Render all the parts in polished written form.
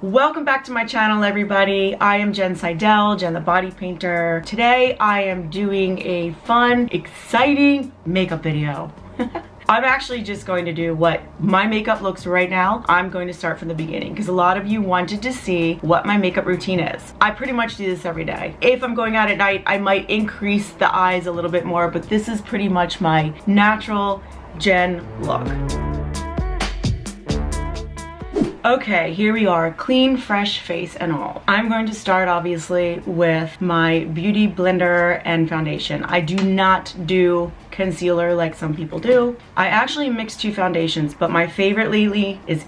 Welcome back to my channel, everybody. I am Jen Seidel, Jen the Body Painter. Today I am doing a fun, exciting makeup video. I'm actually just going to do what my makeup looks right now. I'm going to start from the beginning because a lot of you wanted to see what my makeup routine is. I pretty much do this every day. If I'm going out at night, I might increase the eyes a little bit more, but this is pretty much my natural Jen look. Okay, here we are, clean, fresh face and all. I'm going to start obviously with my Beauty Blender and foundation. I do not do concealer like some people do. I actually mix two foundations, but my favorite lately is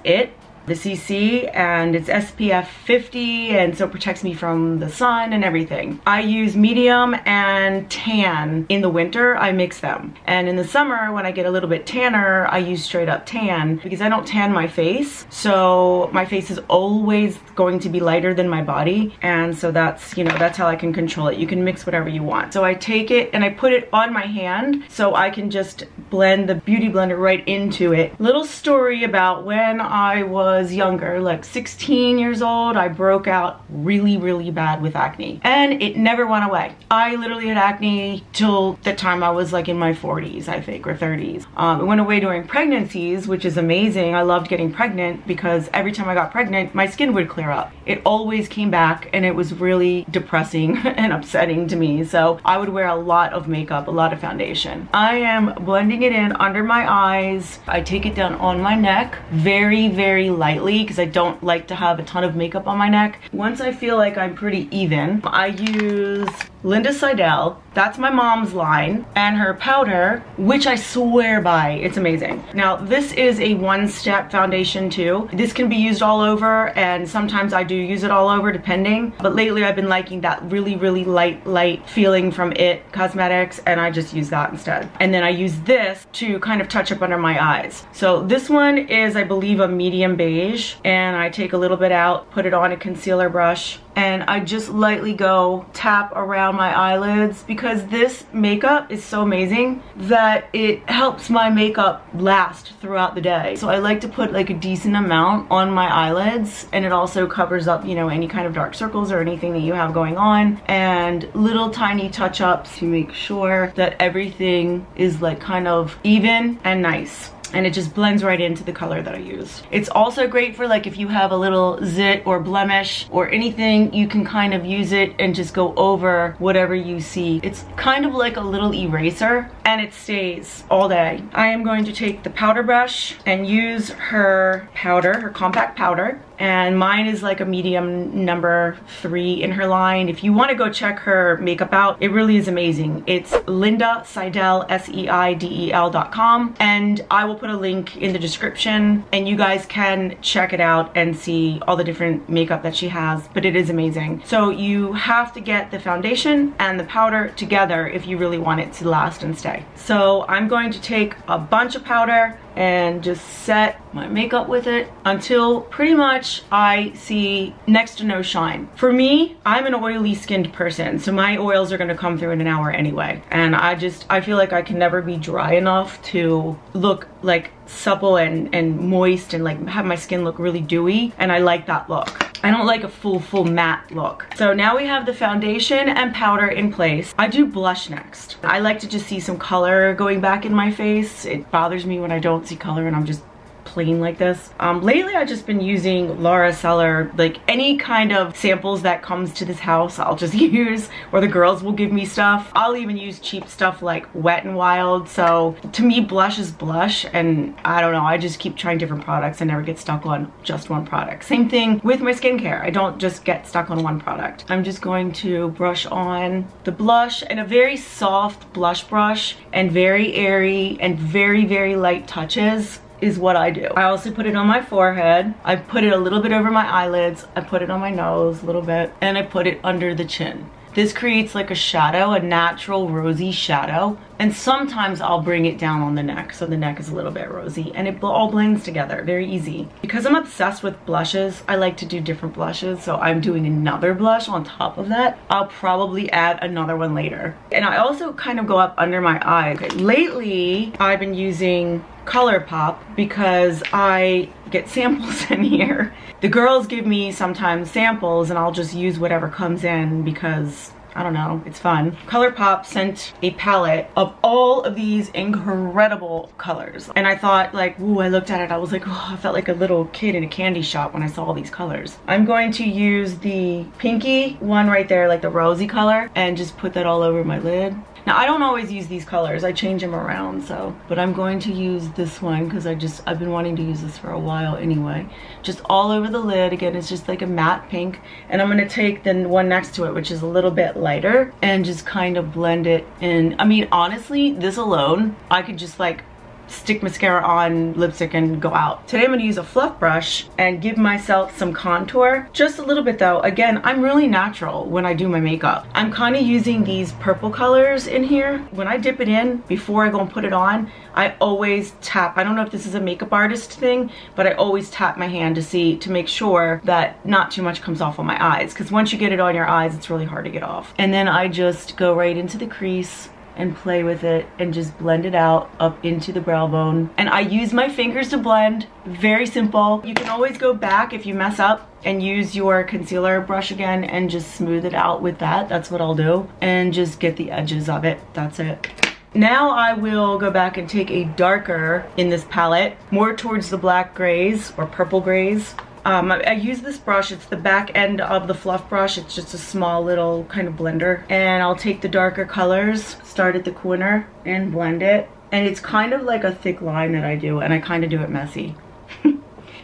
the CC, and it's SPF 50, and so it protects me from the sun and everything. I use medium and tan. In the winter, I mix them. And in the summer, when I get a little bit tanner, I use straight up tan because I don't tan my face. So my face is always going to be lighter than my body. And so that's, you know, that's how I can control it. You can mix whatever you want. So I take it and I put it on my hand so I can just blend the Beauty Blender right into it. Little story about when I was younger, like 16 years old, I broke out really bad with acne, and it never went away. I literally had acne till the time I was like in my 40s, I think, or 30s. It went away during pregnancies, which is amazing. I loved getting pregnant because every time I got pregnant, my skin would clear up. It always came back, and it was really depressing and upsetting to me. So I would wear a lot of makeup, a lot of foundation. I am blending it in under my eyes. I take it down on my neck very lightly because I don't like to have a ton of makeup on my neck. Once I feel like I'm pretty even, I use Linda Seidel. That's my mom's line, and her powder, which I swear by. It's amazing. Now, this is a one-step foundation too. This can be used all over, and sometimes I do use it all over depending, but lately I've been liking that really light feeling from IT Cosmetics, and I just use that instead. And then I use this to kind of touch up under my eyes. So this one is, I believe, a medium beige, and I take a little bit out, put it on a concealer brush, and I just lightly go tap around my eyelids because this makeup is so amazing that it helps my makeup last throughout the day. So I like to put like a decent amount on my eyelids, and it also covers up, you know, any kind of dark circles or anything that you have going on, and little tiny touch-ups to make sure that everything is like kind of even and nice. And it just blends right into the color that I use. It's also great for like if you have a little zit or blemish or anything, you can kind of use it and just go over whatever you see. It's kind of like a little eraser, and it stays all day. I am going to take the powder brush and use her powder, her compact powder, and mine is like a medium number 3 in her line. If you want to go check her makeup out, it really is amazing. It's Linda Seidel, SEIDEL.com, and I will put a link in the description, and you guys can check it out and see all the different makeup that she has, but it is amazing. So you have to get the foundation and the powder together if you really want it to last and stay. So I'm going to take a bunch of powder and just set my makeup with it until pretty much I see next to no shine. For me, I'm an oily skinned person, so my oils are gonna come through in an hour anyway. And I feel like I can never be dry enough to look like supple and moist and like have my skin look really dewy, and I like that look. I don't like a full matte look. So now we have the foundation and powder in place. I do blush next. I like to just see some color going back in my face. It bothers me when I don't see color and I'm just plain like this. Lately I've just been using Laura Seller, like any kind of samples that comes to this house I'll just use, or the girls will give me stuff. I'll even use cheap stuff like Wet n Wild. So to me, blush is blush, and I don't know, I just keep trying different products and never get stuck on just one product. Same thing with my skincare. I don't just get stuck on one product. I'm just going to brush on the blush, and a very soft blush brush and very airy and very light touches is what I do. I also put it on my forehead. I put it a little bit over my eyelids. I put it on my nose a little bit, and I put it under the chin. This creates like a shadow, a natural rosy shadow. And sometimes I'll bring it down on the neck, so the neck is a little bit rosy, and it all blends together, very easy. Because I'm obsessed with blushes, I like to do different blushes, so I'm doing another blush on top of that. I'll probably add another one later. And I also kind of go up under my eyes. Okay, lately, I've been using ColourPop because I get samples in here. The girls give me sometimes samples and I'll just use whatever comes in because I don't know, it's fun. ColourPop sent a palette of all of these incredible colors. And I thought like, ooh, I looked at it, I was like, oh, I felt like a little kid in a candy shop when I saw all these colors. I'm going to use the pinky one right there, like the rosy color, and just put that all over my lid. Now I don't always use these colors, I change them around, so, but I'm going to use this one because I've been wanting to use this for a while anyway. Just all over the lid. Again, it's just like a matte pink, and I'm gonna take the one next to it, which is a little bit lighter, and just kind of blend it in. I mean, honestly, this alone, I could just like stick mascara on, lipstick, and go out. Today I'm gonna use a fluff brush and give myself some contour. Just a little bit though. Again, I'm really natural when I do my makeup. I'm kind of using these purple colors in here. When I dip it in, before I go and put it on, I always tap. I don't know if this is a makeup artist thing, but I always tap my hand to make sure that not too much comes off on my eyes. Because once you get it on your eyes, it's really hard to get off. And then I just go right into the crease and play with it and just blend it out up into the brow bone. And I use my fingers to blend, very simple. You can always go back if you mess up and use your concealer brush again and just smooth it out with that. That's what I'll do. And just get the edges of it, that's it. Now I will go back and take a darker in this palette, more towards the black grays or purple grays. I use this brush, it's the back end of the fluff brush, it's just a small little kind of blender. And I'll take the darker colors, start at the corner and blend it. And it's kind of like a thick line that I do, and I kind of do it messy.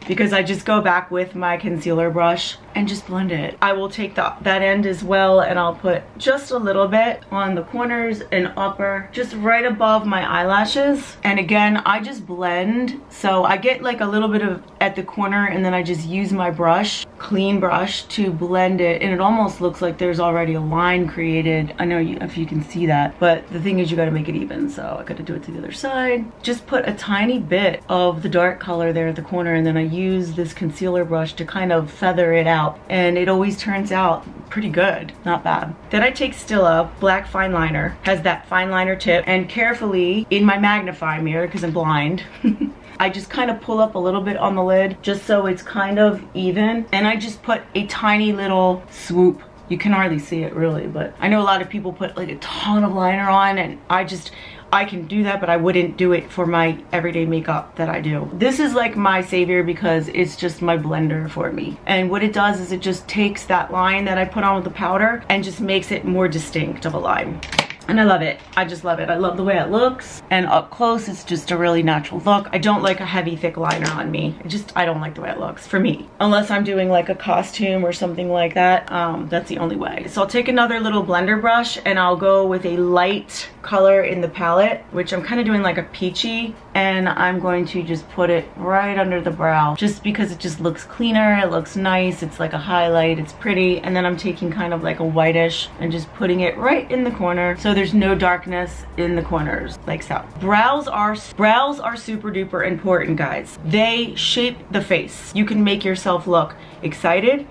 Because I just go back with my concealer brush and just blend it. I will take that end as well, and I'll put just a little bit on the corners and upper, just right above my eyelashes. And again, I just blend. So I get like a little bit of at the corner, and then I just use my brush, clean brush, to blend it. And it almost looks like there's already a line created. I know if you can see that, but the thing is you gotta make it even. So I gotta do it to the other side. Just put a tiny bit of the dark color there at the corner, and then I use this concealer brush to kind of feather it out, and it always turns out pretty good, not bad. Then I take Stila black fine liner, has that fine liner tip, and carefully in my magnifying mirror, because I'm blind, I just kind of pull up a little bit on the lid just so it's kind of even, and I just put a tiny little swoop. You can hardly see it really, but I know a lot of people put like a ton of liner on, and I can do that, but I wouldn't do it for my everyday makeup that I do. This is like my savior because it's just my blender for me. And what it does is it just takes that line that I put on with the powder and just makes it more distinct of a line. And I love it. I just love it. I love the way it looks. And up close, it's just a really natural look. I don't like a heavy, thick liner on me. I don't like the way it looks for me. Unless I'm doing like a costume or something like that. That's the only way. So I'll take another little blender brush and I'll go with a light color in the palette, which I'm kind of doing like a peachy. And I'm going to just put it right under the brow just because it just looks cleaner. It looks nice. It's like a highlight. It's pretty. And then I'm taking kind of like a whitish and just putting it right in the corner. So there's no darkness in the corners, like so. Brows are super duper important, guys. They shape the face. You can make yourself look excited,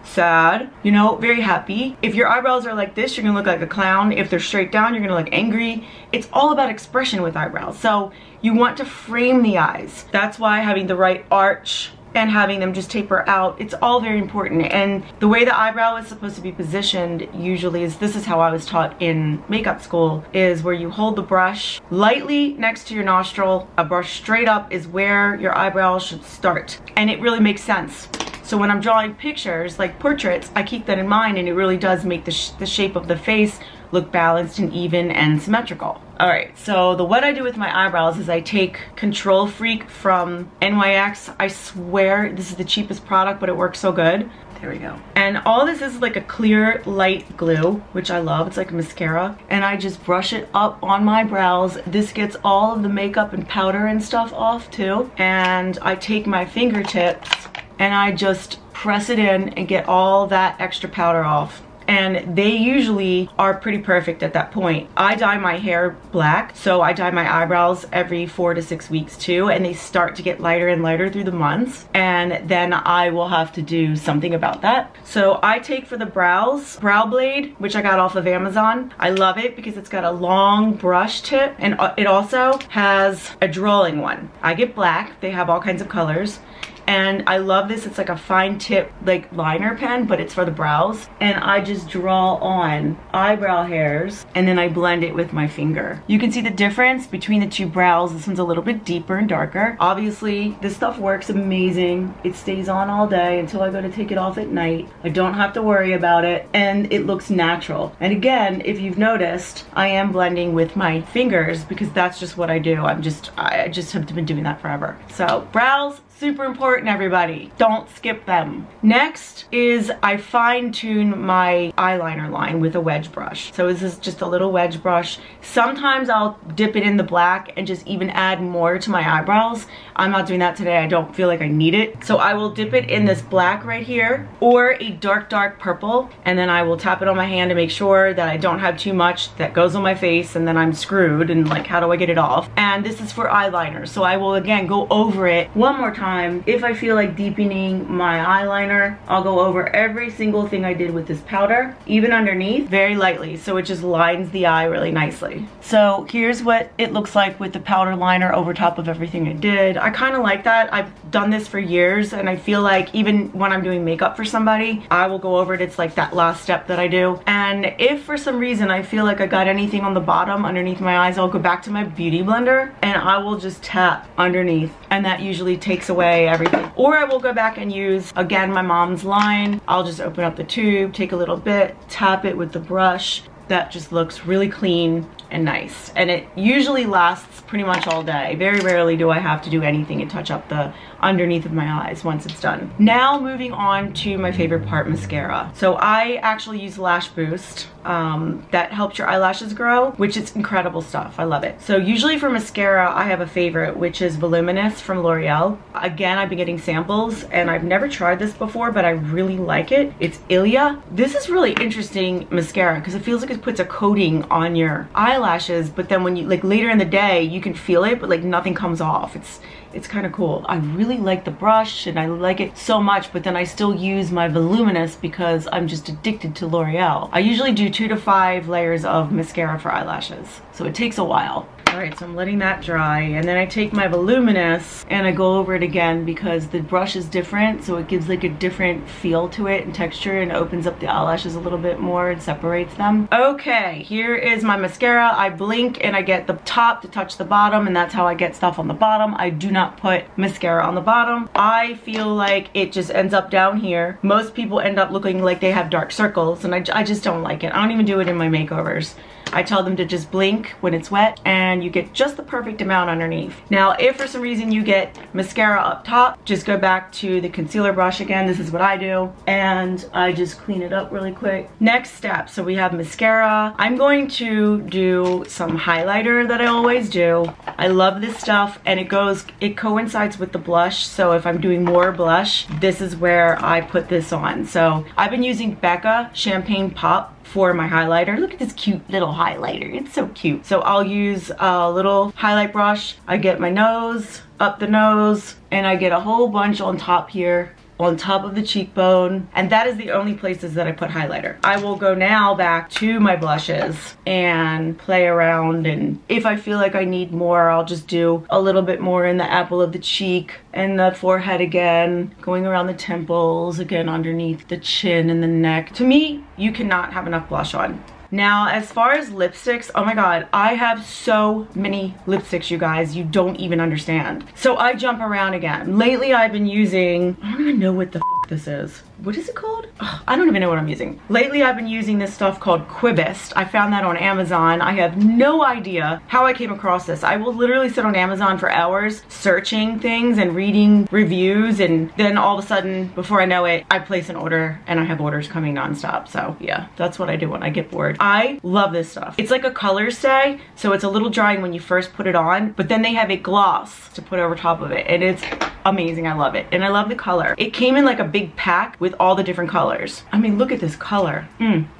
sad, you know, very happy. If your eyebrows are like this, you're gonna look like a clown. If they're straight down, you're gonna look angry. It's all about expression with eyebrows. So you want to frame the eyes. That's why having the right arch and having them just taper out, it's all very important. And the way the eyebrow is supposed to be positioned usually is, this is how I was taught in makeup school, is where you hold the brush lightly next to your nostril. A brush straight up is where your eyebrow should start. And it really makes sense. So when I'm drawing pictures, like portraits, I keep that in mind, and it really does make the shape of the face look balanced and even and symmetrical. All right, so what I do with my eyebrows is I take Control Freak from NYX. I swear this is the cheapest product, but it works so good. There we go. And all this is like a clear light glue, which I love. It's like a mascara. And I just brush it up on my brows. This gets all of the makeup and powder and stuff off too. And I take my fingertips and I just press it in and get all that extra powder off. and they usually are pretty perfect at that point. I dye my hair black, so I dye my eyebrows every 4 to 6 weeks too, and they start to get lighter and lighter through the months, and then I will have to do something about that. So I take for the brows, brow blade, which I got off of Amazon. I love it because it's got a long brush tip, and it also has a drawing one. I get black, they have all kinds of colors. And I love this. It's like a fine tip like liner pen, but it's for the brows. And I just draw on eyebrow hairs and then I blend it with my finger. You can see the difference between the two brows. This one's a little bit deeper and darker. Obviously, this stuff works amazing. It stays on all day until I go to take it off at night. I don't have to worry about it, and it looks natural. And again, if you've noticed, I am blending with my fingers because that's just what I do. I just have been doing that forever. So brows, super important, everybody. Don't skip them. Next is I fine tune my eyeliner line with a wedge brush. So this is just a little wedge brush. Sometimes I'll dip it in the black and just even add more to my eyebrows. I'm not doing that today. I don't feel like I need it. So I will dip it in this black right here or a dark purple, and then I will tap it on my hand to make sure that I don't have too much that goes on my face, and then I'm screwed and like, how do I get it off? And this is for eyeliner. So I will again go over it one more time. If I feel like deepening my eyeliner, I'll go over every single thing I did with this powder, even underneath, very lightly, so it just lines the eye really nicely. So here's what it looks like with the powder liner over top of everything I did. I kind of like that. I've done this for years, and I feel like even when I'm doing makeup for somebody, I will go over it. It's like that last step that I do. And if for some reason I feel like I got anything on the bottom underneath my eyes, I'll go back to my beauty blender and I will just tap underneath, and that usually takes away everything. Or I will go back and use, again, my mom's line. I'll just open up the tube, take a little bit, tap it with the brush. That just looks really clean and nice. And it usually lasts pretty much all day. Very rarely do I have to do anything and touch up the underneath of my eyes once it's done. Now moving on to my favorite part, mascara. So I actually use Lash Boost. That helps your eyelashes grow, which is incredible stuff. I love it. So usually for mascara, I have a favorite, which is Voluminous from L'Oreal. Again, I've been getting samples and I've never tried this before, but I really like it. It's Ilia. This is really interesting mascara because it feels like it puts a coating on your eyelashes, but then when you, like later in the day, you can feel it, but like nothing comes off. It's kind of cool. I really like the brush and I like it so much, but then I still use my Voluminous because I'm just addicted to L'Oreal. I usually do 2 to 5 layers of mascara for eyelashes, so it takes a while. All right, so I'm letting that dry, and then I take my Voluminous and I go over it again because the brush is different, so it gives like a different feel to it and texture, and opens up the eyelashes a little bit more and separates them. Okay, here is my mascara. I blink and I get the top to touch the bottom, and that's how I get stuff on the bottom. I do not put mascara on the bottom. I feel like it just ends up down here. Most people end up looking like they have dark circles, and I just don't like it. I don't even do it in my makeovers. I tell them to just blink when it's wet, and you get just the perfect amount underneath. Now, if for some reason you get mascara up top, just go back to the concealer brush again. This is what I do, and I just clean it up really quick. Next step, so we have mascara. I'm going to do some highlighter that I always do. I love this stuff, and it coincides with the blush, so if I'm doing more blush, this is where I put this on. So I've been using Becca Champagne Pop for my highlighter. Look at this cute little highlighter. It's so cute. So I'll use a little highlight brush. I get my nose, up the nose, and I get a whole bunch on top here, on top of the cheekbone, and that is the only places that I put highlighter. I will go now back to my blushes and play around, and if I feel like I need more, I'll just do a little bit more in the apple of the cheek and the forehead again, going around the temples, again underneath the chin and the neck. To me, you cannot have enough blush on. Now, as far as lipsticks, oh my god, I have so many lipsticks, you guys, you don't even understand. So I jump around again. Lately, I've been using, I don't even know what the f this is. What is it called? Ugh, I don't even know what I'm using. Lately, I've been using this stuff called Quibist. I found that on Amazon. I have no idea how I came across this. I will literally sit on Amazon for hours searching things and reading reviews, and then all of a sudden, before I know it, I place an order and I have orders coming nonstop. So yeah, that's what I do when I get bored. I love this stuff. It's like a color stay, so it's a little drying when you first put it on, but then they have a gloss to put over top of it, and it's amazing. I love it. And I love the color. It came in like a big pack with all the different colors. I mean, look at this color.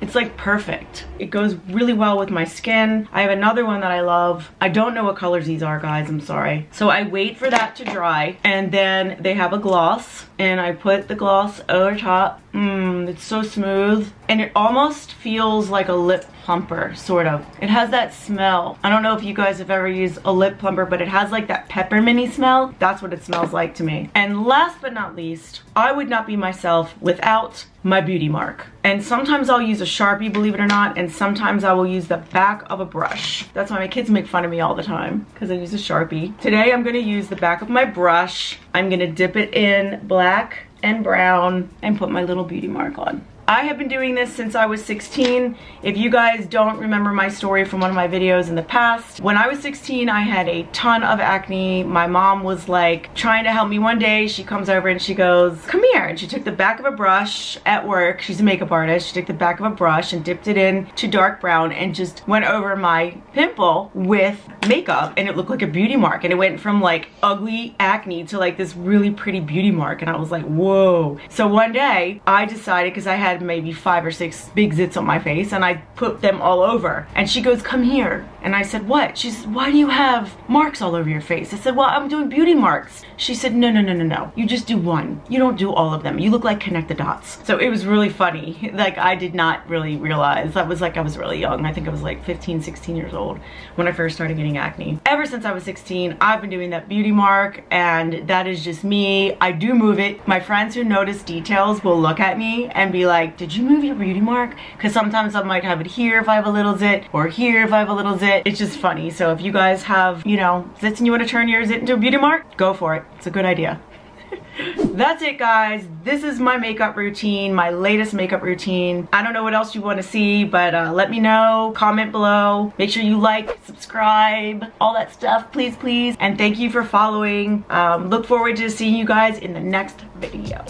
It's like perfect. It goes really well with my skin. I have another one that I love. I don't know what colors these are, guys. I'm sorry. So I wait for that to dry, and then they have a gloss, and I put the gloss over top. It's so smooth, and it almost feels like a lip plumper, sort of. It has that smell. I don't know if you guys have ever used a lip plumper, but it has like that pepperminty smell. That's what it smells like to me. And last but not least, I would not be myself without my beauty mark. And sometimes I'll use a Sharpie, believe it or not, and sometimes I will use the back of a brush. That's why my kids make fun of me all the time, because I use a Sharpie. Today I'm gonna use the back of my brush. I'm gonna dip it in black and brown and put my little beauty mark on. I have been doing this since I was 16. If you guys don't remember my story from one of my videos in the past, when I was 16, I had a ton of acne. My mom was like trying to help me. One day she comes over and she goes, come here. And she took the back of a brush at work. She's a makeup artist. She took the back of a brush and dipped it in to dark brown and just went over my pimple with makeup, and it looked like a beauty mark. And it went from like ugly acne to like this really pretty beauty mark. And I was like, whoa. So one day I decided, because I had maybe 5 or 6 big zits on my face, and I put them all over, and she goes, come here. And I said, what? She said, why do you have marks all over your face? I said, well, I'm doing beauty marks. She said, no, you just do one. You don't do all of them. You look like Connect the Dots. So it was really funny. Like, I did not really realize. That was like, I was really young. I think I was like 15, 16 years old when I first started getting acne. Ever since I was 16, I've been doing that beauty mark, and that is just me. I do move it. My friends who notice details will look at me and be like, did you move your beauty mark? Because sometimes I might have it here if I have a little zit, or here if I have a little zit. It's just funny. So if you guys have, you know, zits and you want to turn your zit into a beauty mark, go for it. It's a good idea. That's it, guys. This is my makeup routine, my latest makeup routine. I don't know what else you want to see, but let me know. Comment below. Make sure you like, subscribe, all that stuff, please. And thank you for following. Look forward to seeing you guys in the next video.